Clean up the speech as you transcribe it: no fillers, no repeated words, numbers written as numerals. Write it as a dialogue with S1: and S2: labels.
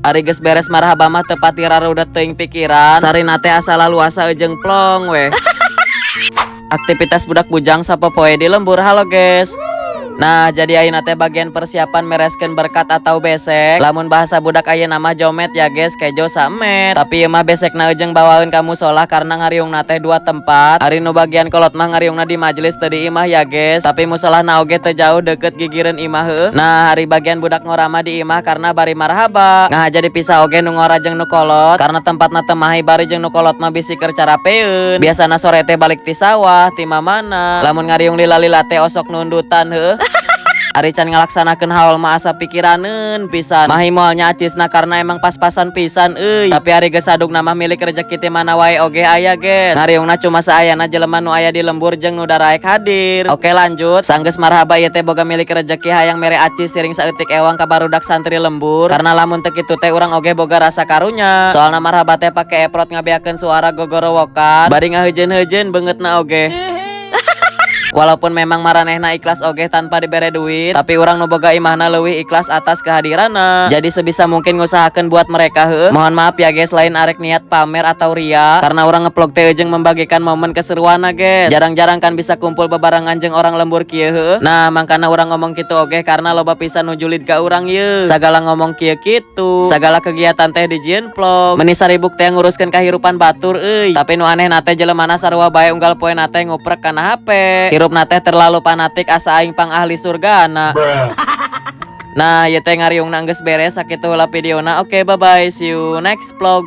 S1: Ari geus beres marhaba mah teu pati rarudet teuing pikiran. Sarina teh asa laluasa ejeng plong we. Aktivitas budak bujang sapopoe di lembur. Halo guys. Nah, jadi ayeuna teh bagian persiapan mereskeun berkat atau besek. Lamun bahasa budak ayeuna mah jomet ya guys, kejo samet. Tapi ieu mah besekna ejeng bawaeun ka musola karena ngariungna teh 2 tempat. Ari nu bagian kolot mah ngariungna di majelis teu di imah ya guys. Tapi musolahna oge teu jauh deket gigireun imah heuh. Nah, hari bagian budak ngorama di imah karena bari marhaba. Ngah jadi pisah oge nu ngora jeung nu kolot karena tempatna teu mahi bari jeung nu kolot mah bisi keur carapeun. Biasana sore teh balik ti sawah, ti mamana. Lamun ngariung lila-lila teh osok nundutan heuh. Ari can ngalaksanakeun haul mah asa pikiraneun pisan. Mahi moalnya acisna karena emang pas-pasan pisan euy. Tapi ari geus sadugna mah milik rezeki ti mana wae oge aya guys. Ngariungna cuma saayana jelema nu aya di lembur jeung nu daraek hadir. Oke lanjut. Sanggeus marhaba ieu teh boga milik rezeki hayang mere acis siring saeutik ewang ka barudak santri lembur. Karena lamun teu kitu teh urang oge boga rasa karunya. Soalna marhaba teh pake eprot ngabeakeun suara gogorowokan. Bari ngaheujeun-heujeun beungeutna oge. Walaupun memang maranehna ikhlas oge tanpa dibere duit, tapi urang nu boga imahna leuwih ikhlas atas kehadiranna. Jadi sebisa mungkin ngusahakeun buat mereka heuh. Mohon maaf ya guys lain arek niat pamer atau ria, karena urang ngeplog teh jeung membagikan momen keseruanna guys. Jarang-jarang kan bisa kumpul bebarengan jeung orang lembur kieu heuh. Nah, mangkana urang ngomong kitu oge karena loba pisan nu julid ka urang ieu. Sagala ngomong kieu kitu, sagala kegiatan teh dijieun vlog. Meni saribuk teh nguruskeun kahirupan batur euy. Tapi nu anehna teh jelemana sarua bae unggal poena teh nguprek kana HP. Hirupna teh terlalu fanatik asa aing pang ahli surgana. Nah, ieu teh ngariungna geus beres sakitu heula videona. Oke, bye bye. See you next vlog.